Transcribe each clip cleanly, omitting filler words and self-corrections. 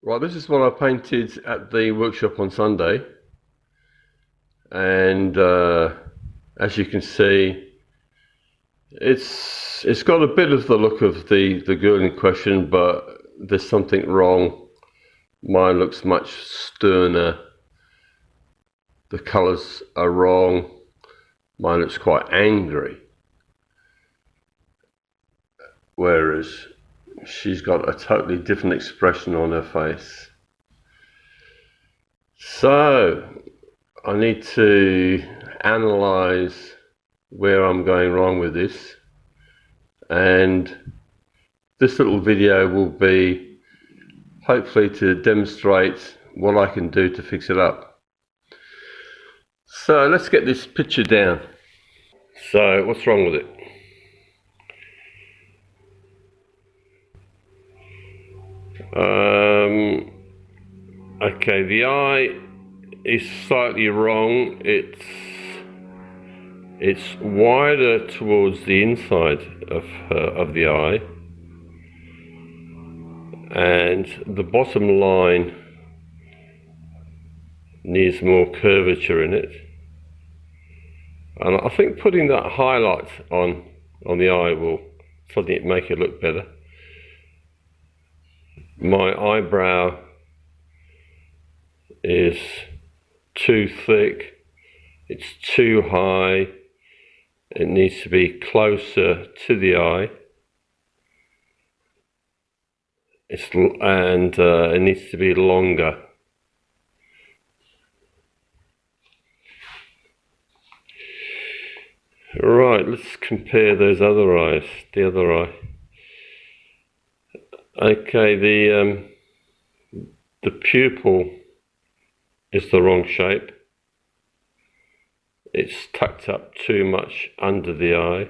Right, this is what I painted at the workshop on Sunday, and as you can see, it's got a bit of the look of the girl in question, but there's something wrong. Mine looks much sterner. The colours are wrong. Mine looks quite angry, whereas she's got a totally different expression on her face. So I need to analyze where I'm going wrong with this, and this little video will be hopefully to demonstrate what I can do to fix it up. So let's get this picture down. So what's wrong with it? Okay, the eye is slightly wrong. It's wider towards the inside of the eye, and the bottom line needs more curvature in it. And I think putting that highlight on the eye will suddenly make it look better. My eyebrow is too thick, it's too high, it needs to be closer to the eye, it needs to be longer. Right, let's compare those other eyes, the other eye. Okay, the pupil is the wrong shape. It's tucked up too much under the eye.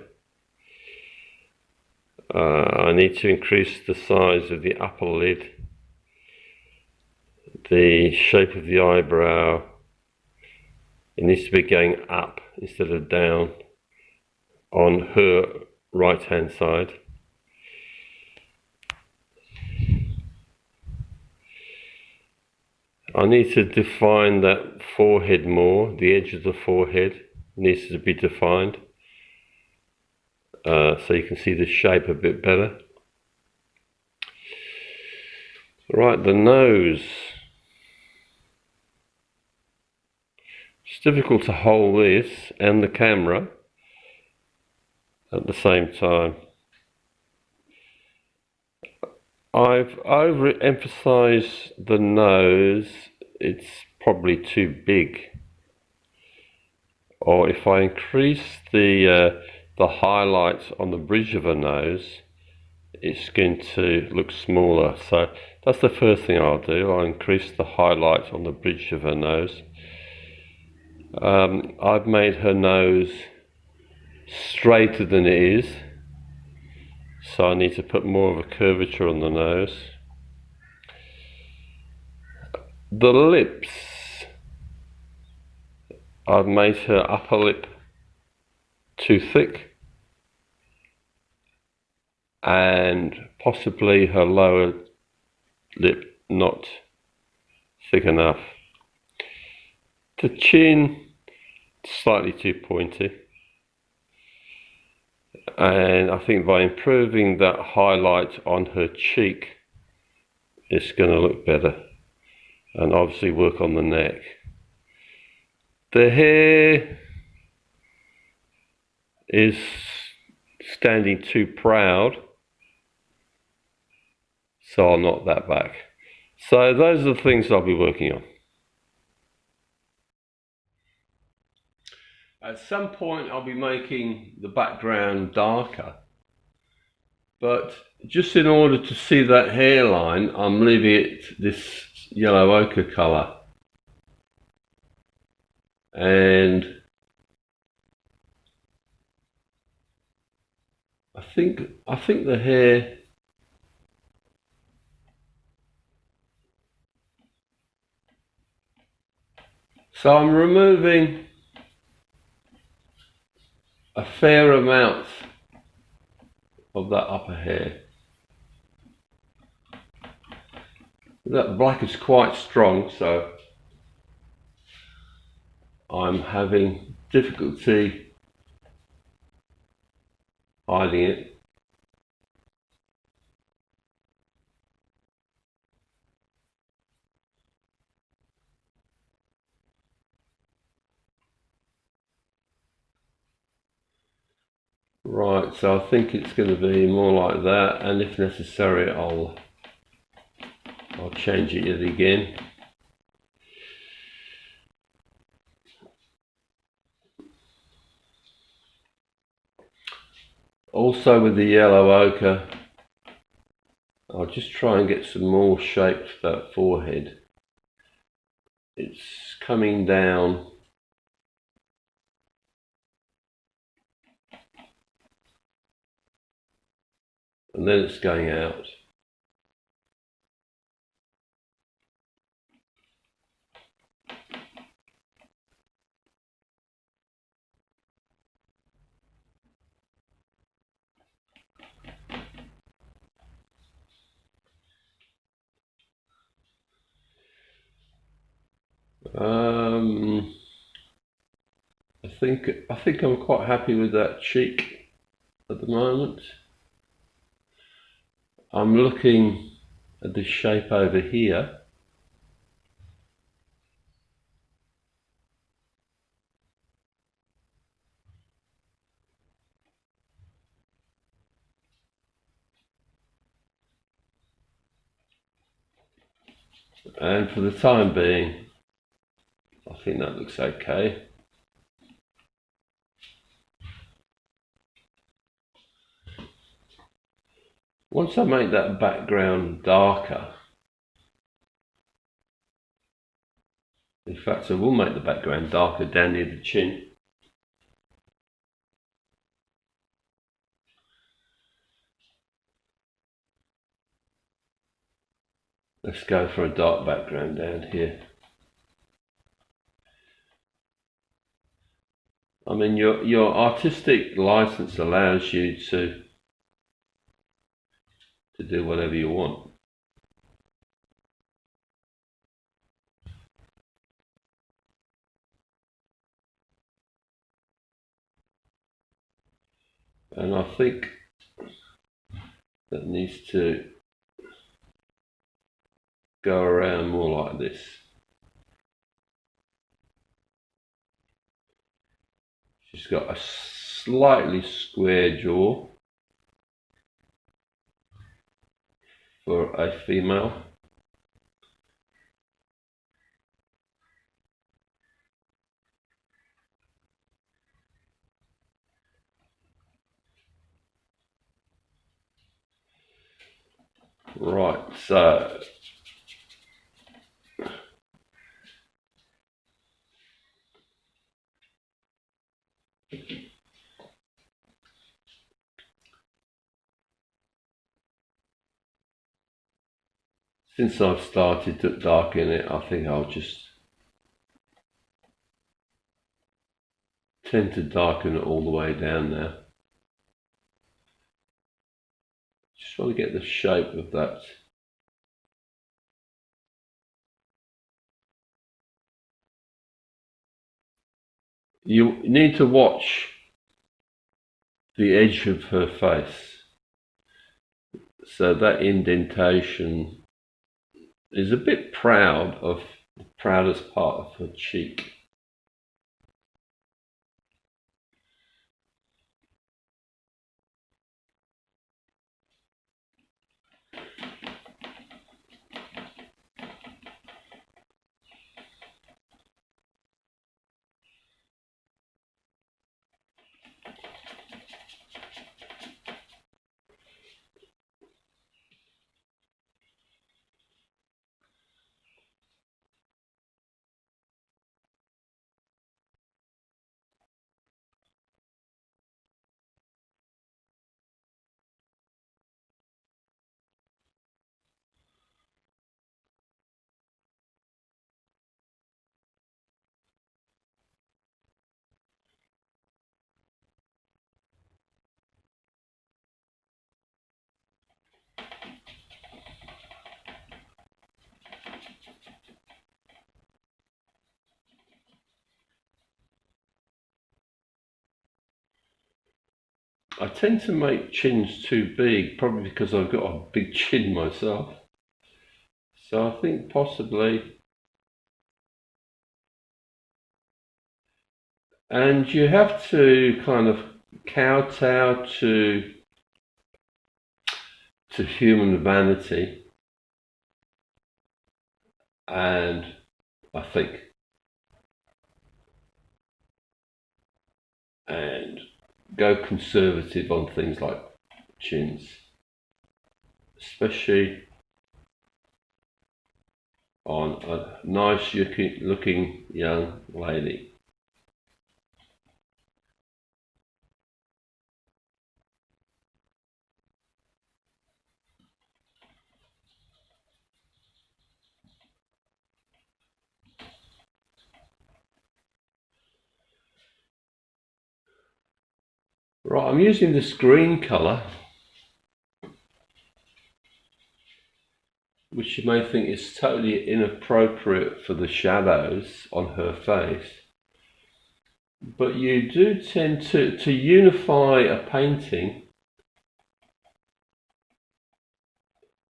I need to increase the size of the upper lid. The shape of the eyebrow, it needs to be going up instead of down on her right hand side. I need to define that forehead more. The edge of the forehead needs to be defined so you can see the shape a bit better. Right, the nose. It's difficult to hold this and the camera at the same time. I've overemphasized the nose. It's probably too big. Or if I increase the highlight on the bridge of her nose, it's going to look smaller. So that's the first thing I'll do. I'll increase the highlight on the bridge of her nose. I've made her nose straighter than it is, so I need to put more of a curvature on the nose. The lips, I've made her upper lip too thick and possibly her lower lip not thick enough. The chin, slightly too pointy. And I think by improving that highlight on her cheek, it's going to look better. And obviously work on the neck. The hair is standing too proud, so I'll knock that back. So those are the things I'll be working on. At some point I'll be making the background darker, but just in order to see that hairline, I'm leaving it this yellow ochre colour. And I think the hair, so I'm removing a fair amount of that upper hair. That black is quite strong, so I'm having difficulty hiding it. Right, so I think it's going to be more like that, and if necessary I'll change it yet again. Also with the yellow ochre, I'll just try and get some more shape to that forehead. It's coming down and then it's going out. I think I'm quite happy with that cheek at the moment. I'm looking at this shape over here. And for the time being, I think that looks okay. Once I make that background darker, in fact I will make the background darker down near the chin. Let's go for a dark background down here. I mean, your artistic license allows you to do whatever you want. And I think that needs to go around more like this. She's got a slightly square jaw for a female. Right, so since I've started to darken it, I think I'll just tend to darken it all the way down now. Just want to get the shape of that. You need to watch the edge of her face. So that indentation is a bit proud of the proudest part of her cheek. I tend to make chins too big, probably because I've got a big chin myself. So I think possibly. And you have to kind of kowtow to human vanity, and I think, and go conservative on things like chins, especially on a nice looking young lady. Right, I'm using this green colour, which you may think is totally inappropriate for the shadows on her face. But you do tend to unify a painting.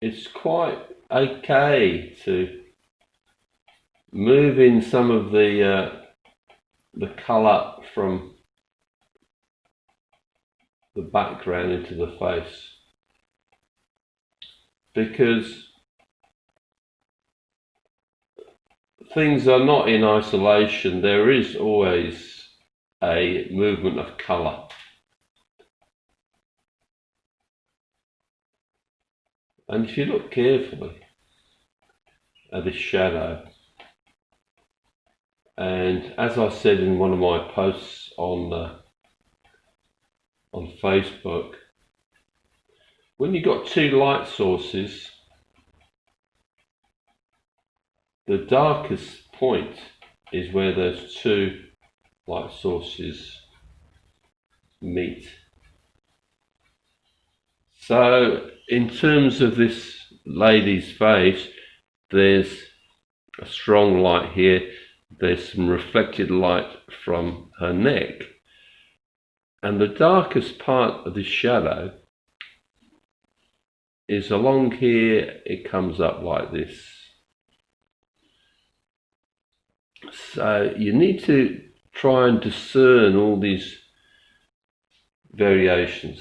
It's quite okay to move in some of the colour from the background into the face, because things are not in isolation. There is always a movement of colour. And if you look carefully at this shadow, and as I said in one of my posts on Facebook, when you've got two light sources, the darkest point is where those two light sources meet. So in terms of this lady's face, there's a strong light here. There's some reflected light from her neck. And the darkest part of the shadow is along here. It comes up like this. So you need to try and discern all these variations.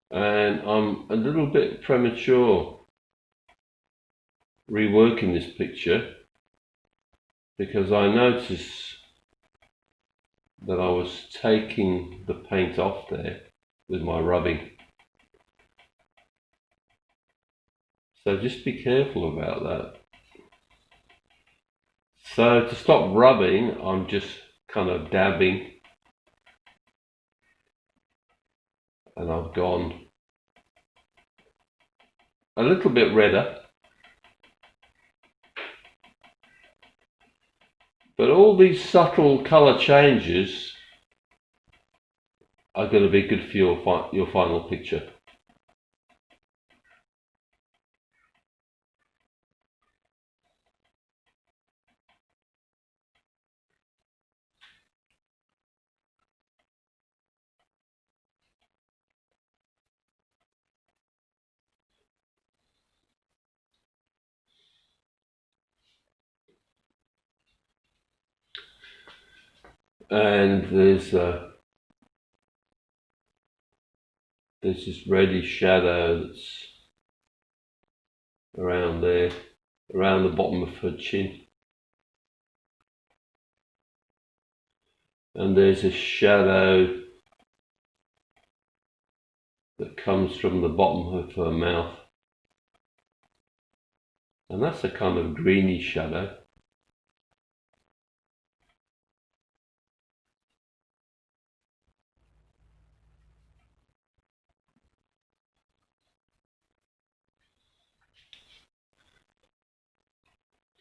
And I'm a little bit premature reworking this picture, because I noticed that I was taking the paint off there with my rubbing. So just be careful about that. So to stop rubbing, I'm just kind of dabbing, and I've gone a little bit redder. But all these subtle colour changes are going to be good for your final picture. And there's this reddish shadow that's around there, around the bottom of her chin. And there's a shadow that comes from the bottom of her mouth. And that's a kind of greeny shadow.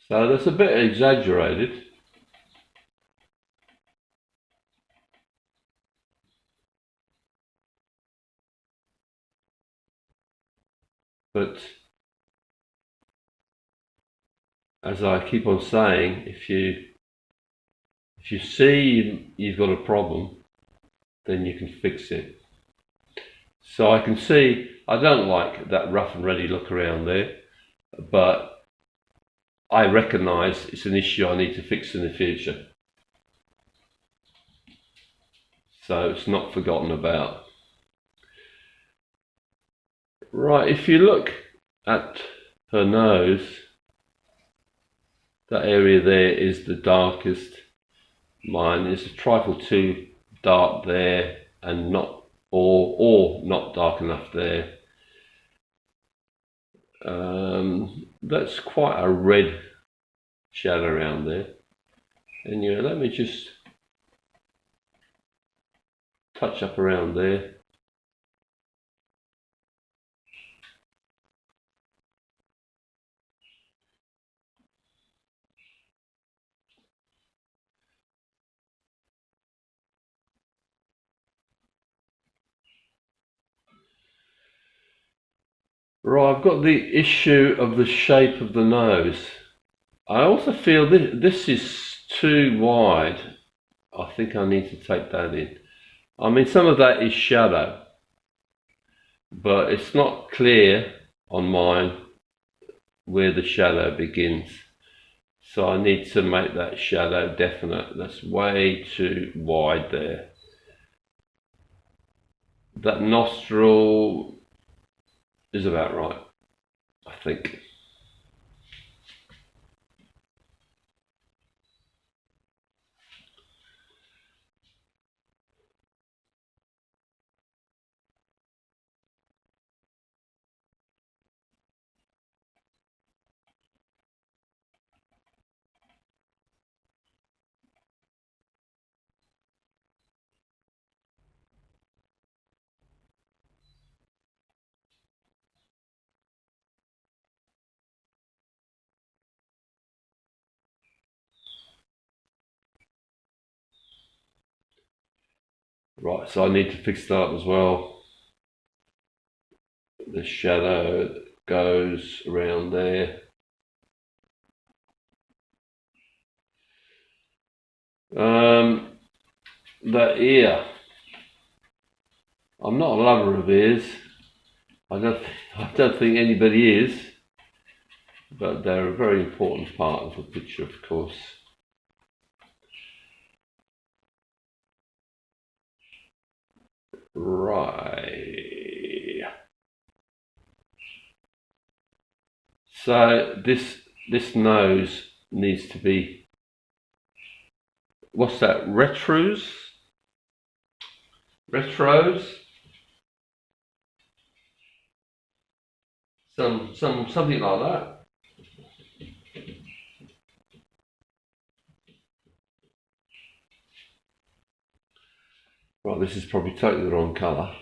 So that's a bit exaggerated. But as I keep on saying, if you see you've got a problem, then you can fix it. So I can see I don't like that rough and ready look around there, but I recognise it's an issue I need to fix in the future. So it's not forgotten about. Right, if you look at her nose, that area there is the darkest. Mine is a trifle too dark there and not or not dark enough there. That's quite a red shadow around there. And let me just touch up around there. Right, I've got the issue of the shape of the nose. I also feel this is too wide. I think I need to take that in. I mean, some of that is shadow, but it's not clear on mine where the shadow begins. So I need to make that shadow definite. That's way too wide there. That nostril is about right, I think. Right, so I need to fix that up as well. The shadow that goes around there. The ear. I'm not a lover of ears. I don't think anybody is, but they're a very important part of a picture, of course. Right. So this nose needs to be, what's that? Retros? Something like that. Right, this is probably totally the wrong colour.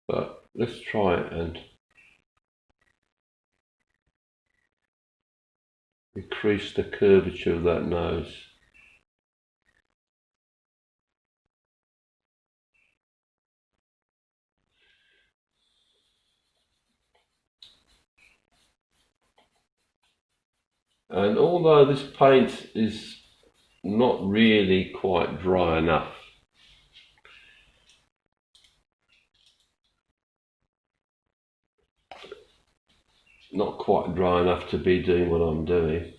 But let's try it and increase the curvature of that nose. And although this paint is not really quite dry enough, not quite dry enough to be doing what I'm doing.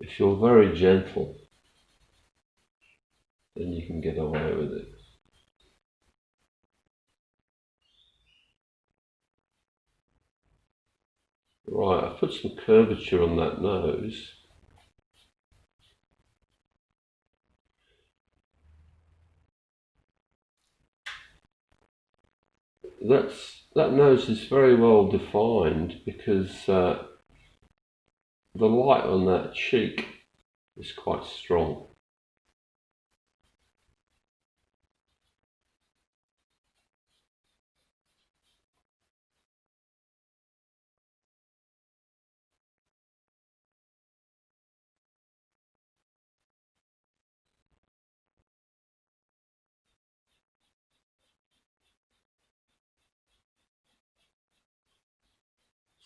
If you're very gentle, then you can get away with it. Right, I've put some curvature on that nose. that nose is very well defined because the light on that cheek is quite strong.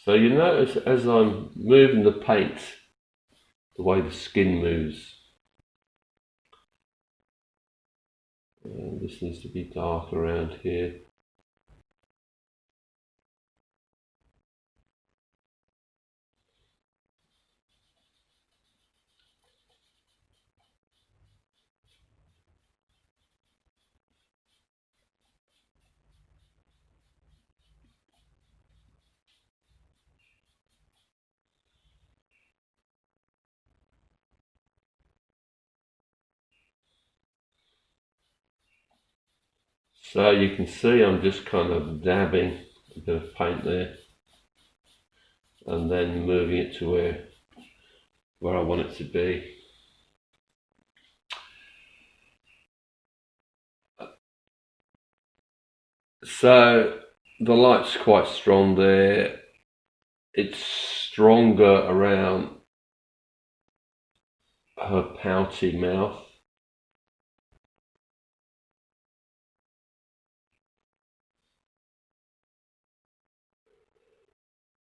So you notice as I'm moving the paint, the way the skin moves. And this needs to be dark around here. So you can see I'm just kind of dabbing a bit of paint there and then moving it to where I want it to be. So the light's quite strong there. It's stronger around her pouty mouth.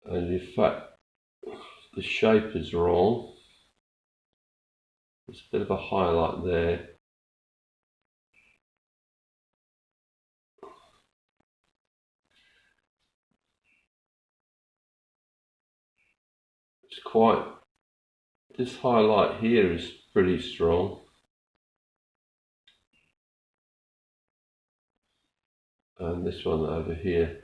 And in fact, the shape is wrong. There's a bit of a highlight there. It's quite, this highlight here is pretty strong. And this one over here.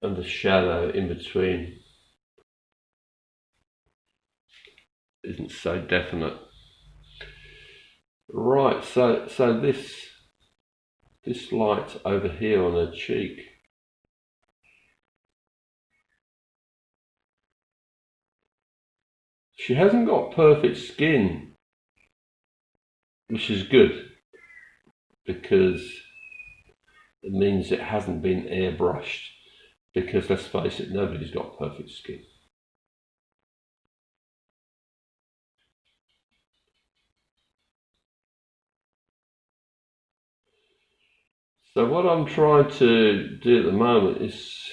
And the shadow in between isn't so definite. Right, so this light over here on her cheek, she hasn't got perfect skin, which is good because it means it hasn't been airbrushed, because let's face it, nobody's got perfect skin. So what I'm trying to do at the moment is,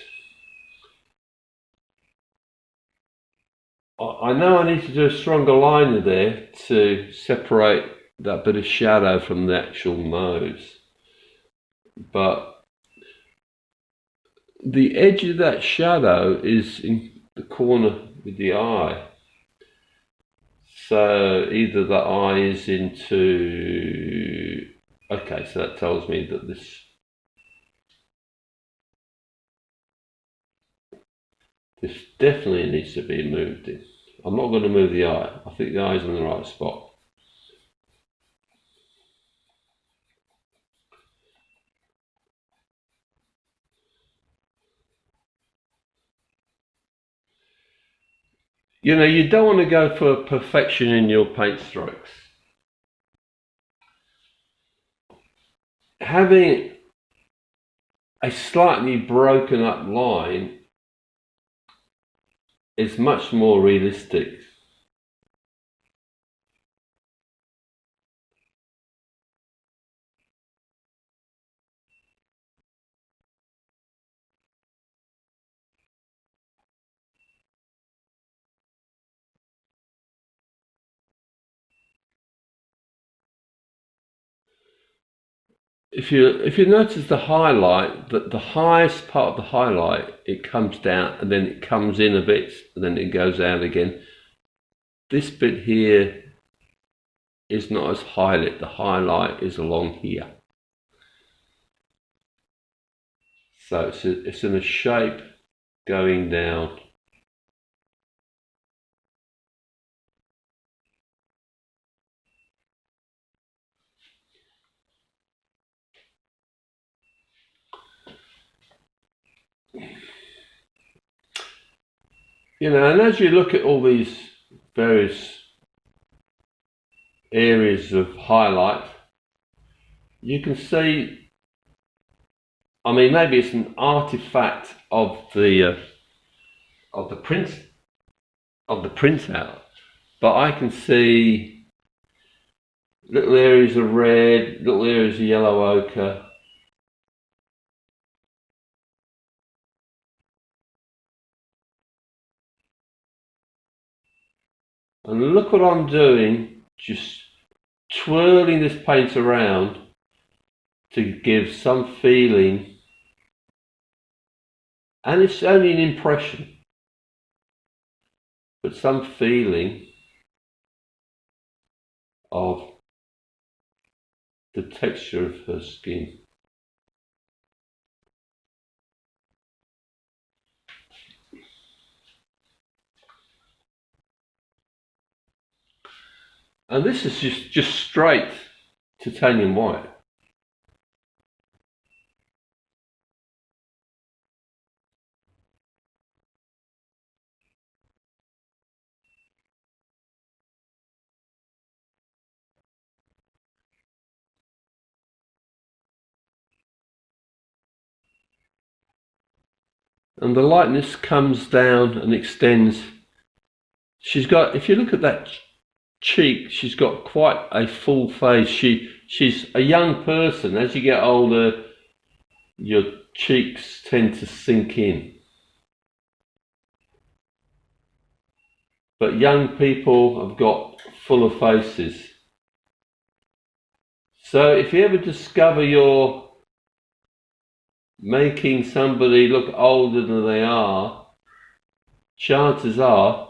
I know I need to do a stronger liner there to separate that bit of shadow from the actual nose, but the edge of that shadow is in the corner with the eye. So either the eye is into, okay, so that tells me that this definitely needs to be moved in. I'm not going to move the eye. I think the eye's in the right spot. You know, you don't want to go for perfection in your paint strokes. Having a slightly broken up line is much more realistic. If you notice the highlight, that the highest part of the highlight, it comes down and then it comes in a bit and then it goes out again. This bit here is not as highlight. The highlight is along here. So it's in a shape going down. You know, and as you look at all these various areas of highlight, you can see, I mean, maybe it's an artifact of the print printout, but I can see little areas of red, little areas of yellow ochre. And look what I'm doing, just twirling this paint around to give some feeling, and it's only an impression, but some feeling of the texture of her skin. And this is just straight titanium white. And the lightness comes down and extends. She's got, if you look at that cheek, she's got quite a full face. She's a young person. As you get older, your cheeks tend to sink in. But young people have got fuller faces. So if you ever discover you're making somebody look older than they are, chances are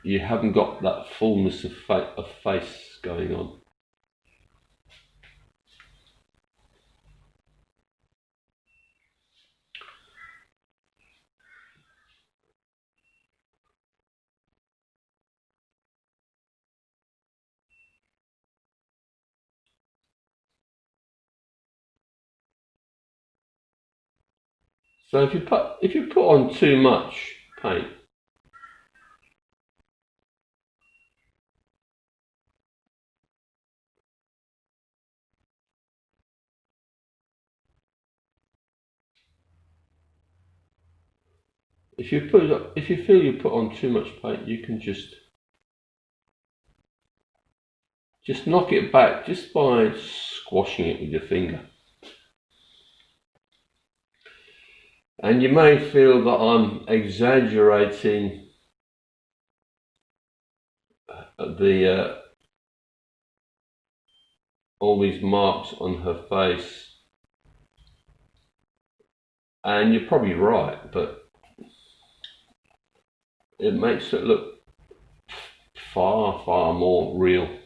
you haven't got that fullness of face going on. So if you put on too much paint, if you feel you put on too much paint, you can just knock it back just by squashing it with your finger. And you may feel that I'm exaggerating the all these marks on her face, and you're probably right, but it makes it look far, far more real.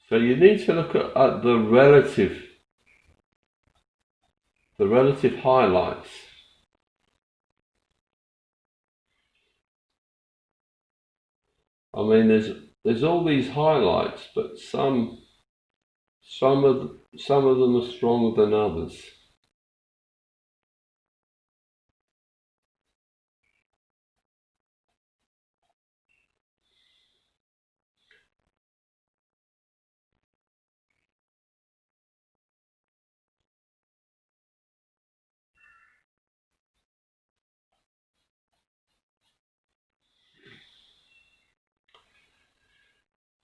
So you need to look at the relative highlights. I mean, there's all these highlights, but some of them are stronger than others.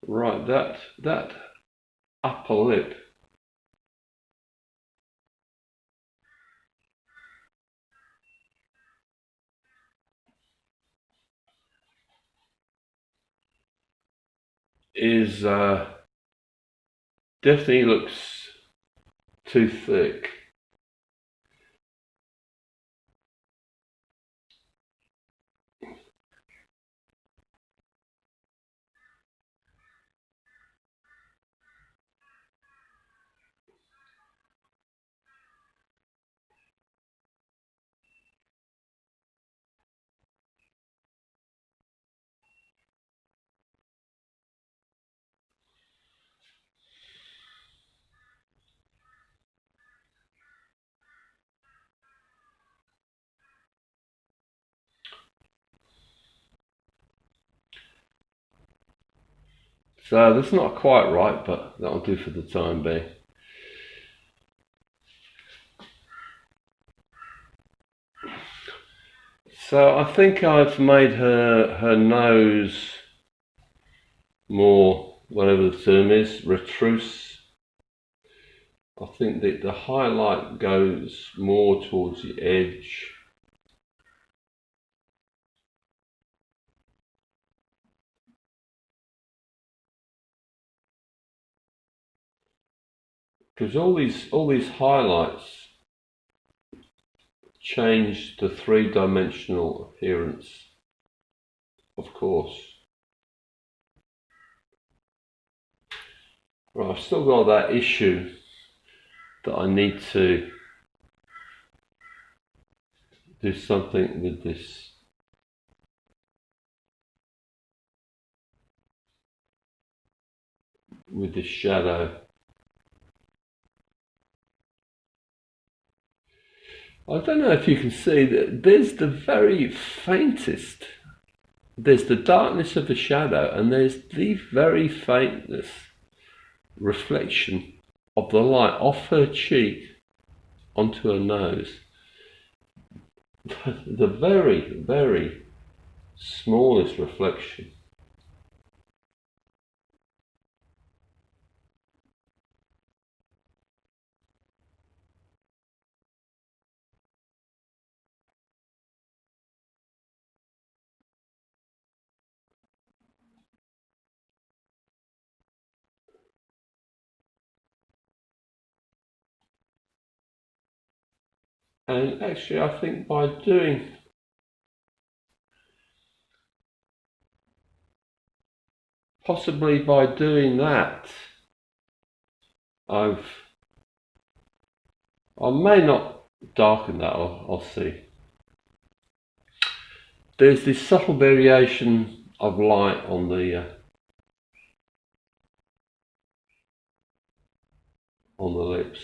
Right, that upper lip is definitely looks too thick. So that's not quite right, but that'll do for the time being. So I think I've made her nose more, whatever the term is, retrousse. I think that the highlight goes more towards the edge. Because all these highlights change the three-dimensional appearance, of course. Right, I've still got that issue that I need to do something with this. With this shadow. I don't know if you can see that there's the very faintest. There's the darkness of the shadow, and there's the very faintness reflection of the light off her cheek onto her nose. The very, very smallest reflection. And actually, I think possibly by doing that, I may not darken that, I'll see. There's this subtle variation of light on the lips.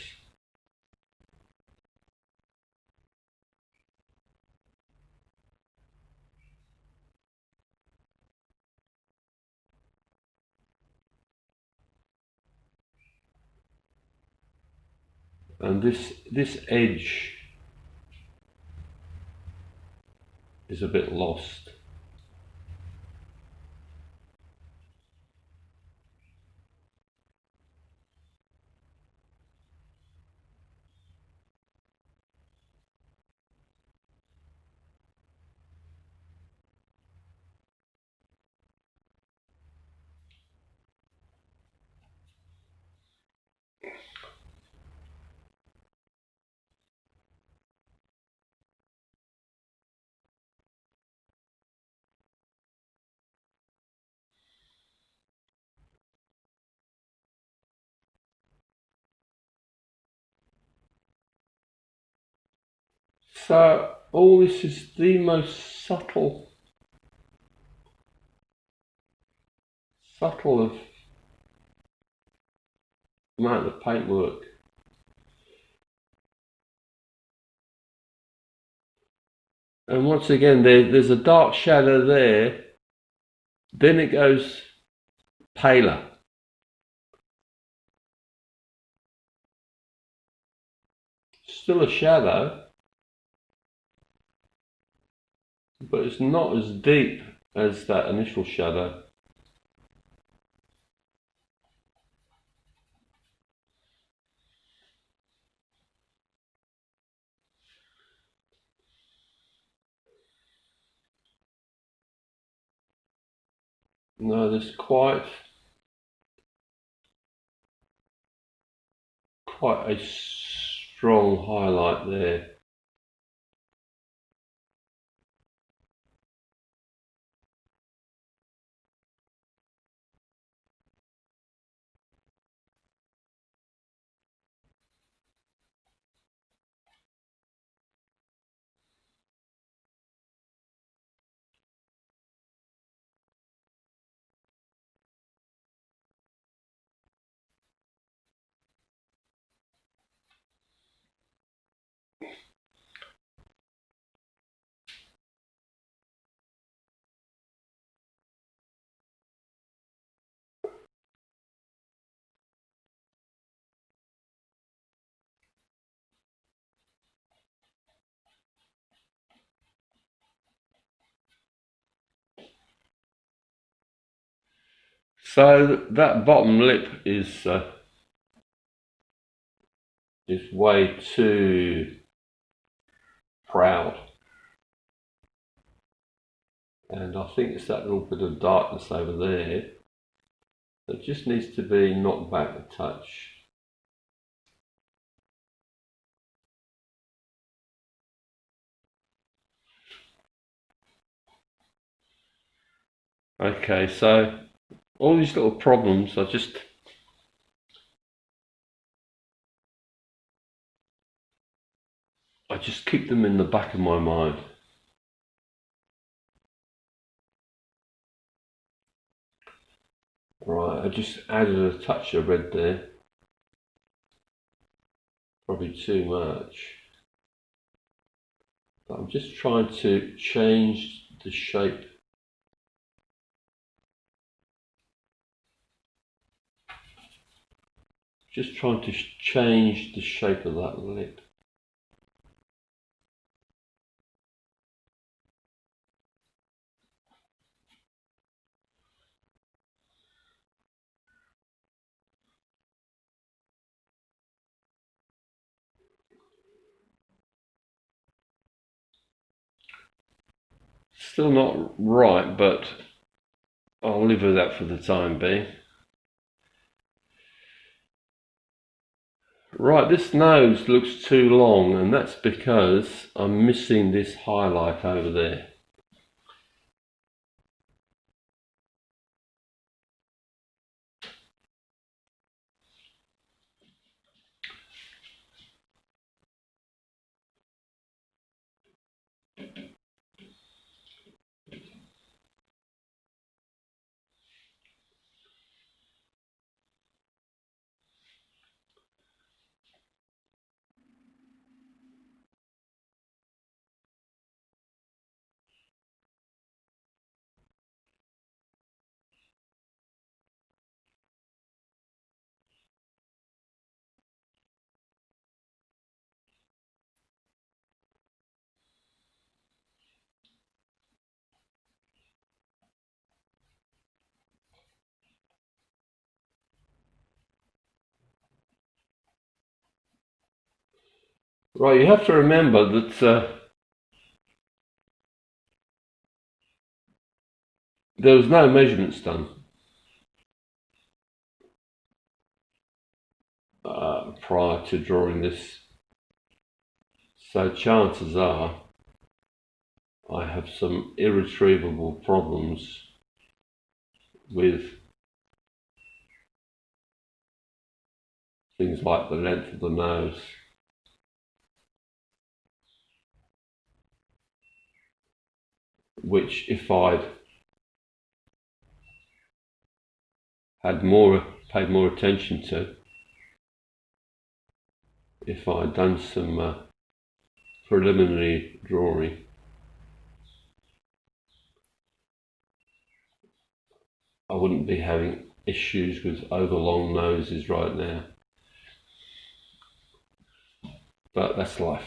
And this edge is a bit lost. So all this is the most subtle of amount of paintwork. And once again, there's a dark shadow there, then it goes paler. Still a shadow, but it's not as deep as that initial shadow. No, there's quite quite a strong highlight there. So that bottom lip is way too proud, and I think it's that little bit of darkness over there that just needs to be knocked back a touch. Okay, so all these little problems, I just keep them in the back of my mind. Right, I just added a touch of red there, probably too much. But I'm just trying to change the shape. Just trying to change the shape of that lip. Still not right, but I'll live with that for the time being. Right, this nose looks too long, and that's because I'm missing this highlight over there. Right, you have to remember that there was no measurements done prior to drawing this, so chances are I have some irretrievable problems with things like the length of the nose. Which, if I'd paid more attention to, if I'd done some preliminary drawing, I wouldn't be having issues with overlong noses right now. But that's life.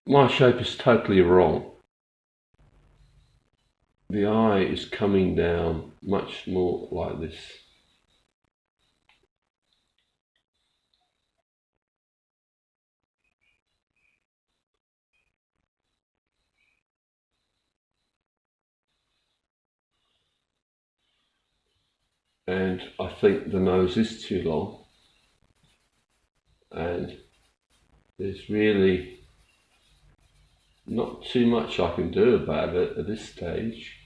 My shape is totally wrong. The eye is coming down much more like this. And I think the nose is too long, and there's really not too much I can do about it at this stage.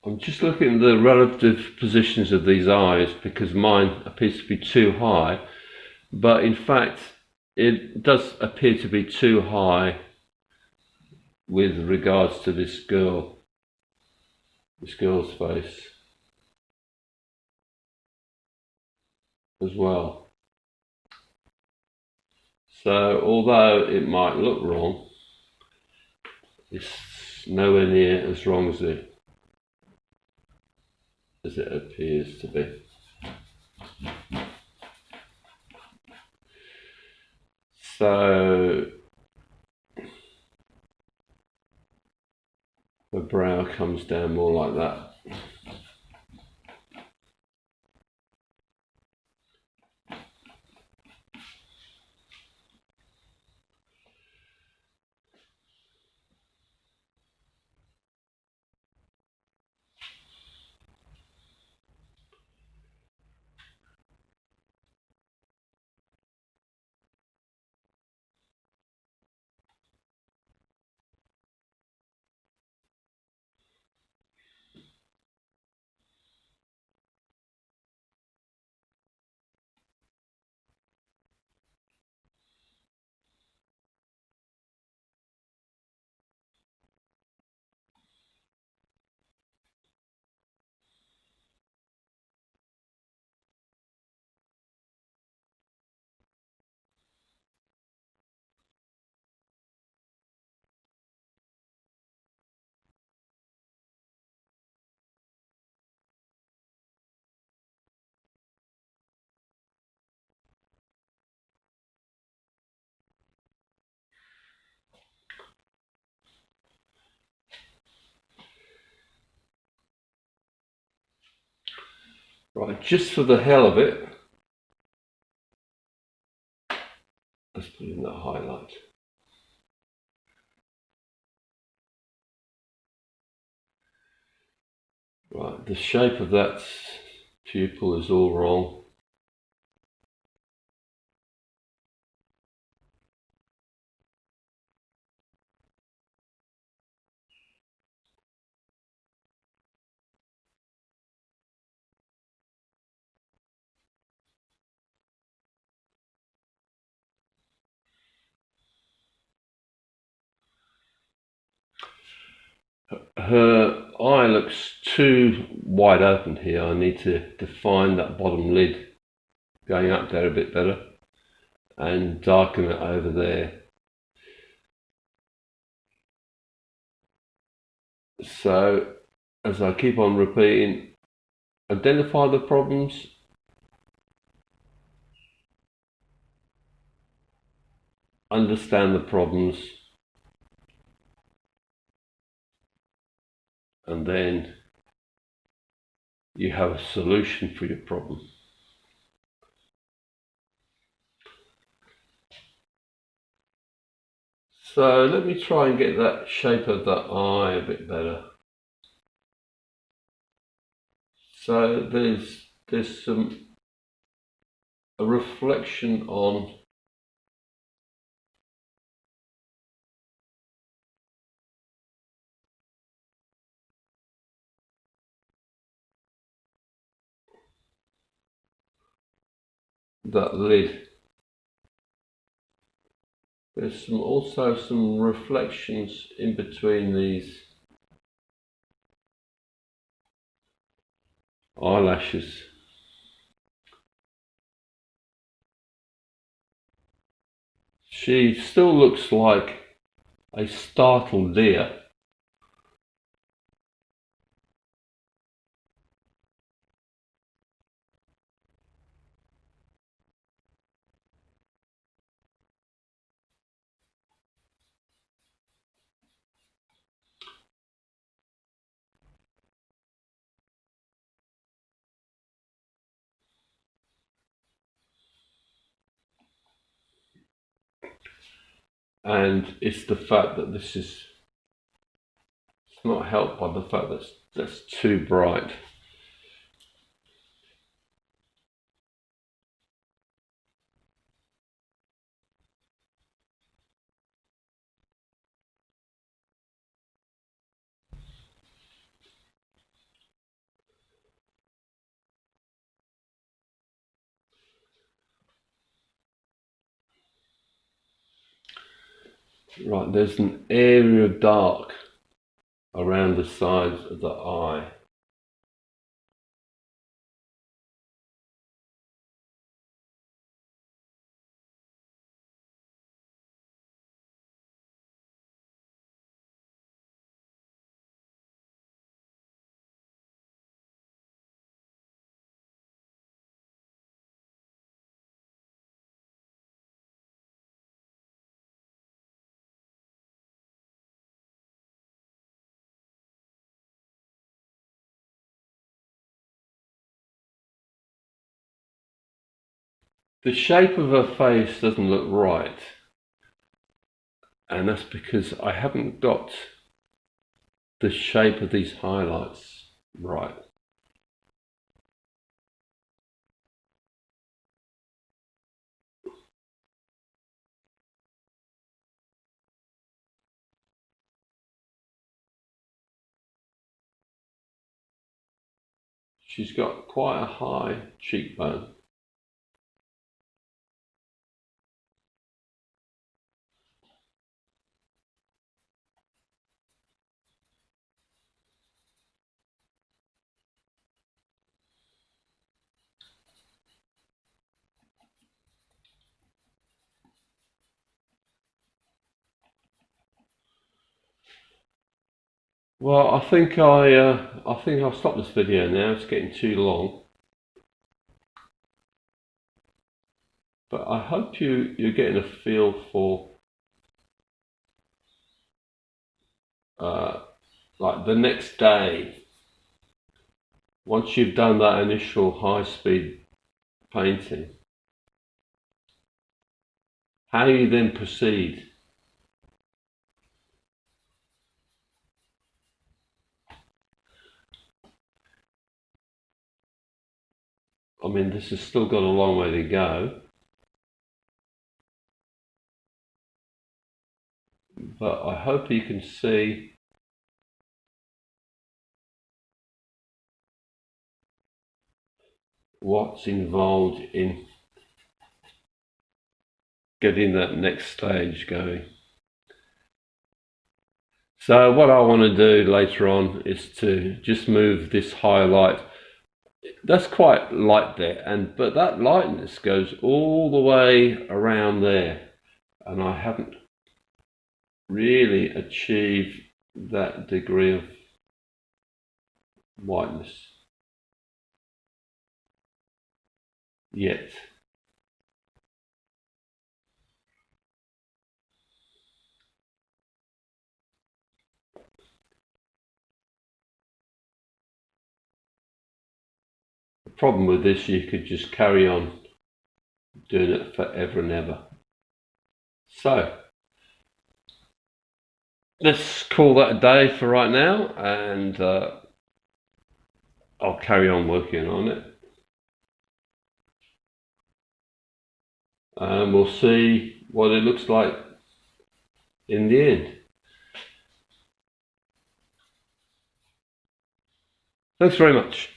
I'm just looking at the relative positions of these eyes because mine appears to be too high, but in fact it does appear to be too high with regards to this girl's face as well. So although it might look wrong, it's nowhere near as wrong as it appears to be. So the brow comes down more like that. Right, just for the hell of it, let's put in that highlight. Right, the shape of that pupil is all wrong. Her eye looks too wide open here. I need to define that bottom lid going up there a bit better and darken it over there. So as I keep on repeating, identify the problems, understand the problems, and then you have a solution for your problem. So let me try and get that shape of that eye a bit better. So there's a reflection on that lid. There's also some reflections in between these eyelashes. She still looks like a startled deer. And it's the fact that it's not helped by the fact that that's too bright. Right, there's an area of dark around the sides of the eye. The shape of her face doesn't look right, and that's because I haven't got the shape of these highlights right. She's got quite a high cheekbone. Well, I think I'll stop this video now. It's getting too long. But I hope you're getting a feel for like the next day, once you've done that initial high-speed painting, how you then proceed. I mean, this has still got a long way to go, but I hope you can see what's involved in getting that next stage going. So what I want to do later on is to just move this highlight. That's quite light there, but that lightness goes all the way around there, and I haven't really achieved that degree of whiteness yet. The problem with this, you could just carry on doing it forever and ever. So let's call that a day for right now, and I'll carry on working on it. And we'll see what it looks like in the end. Thanks very much.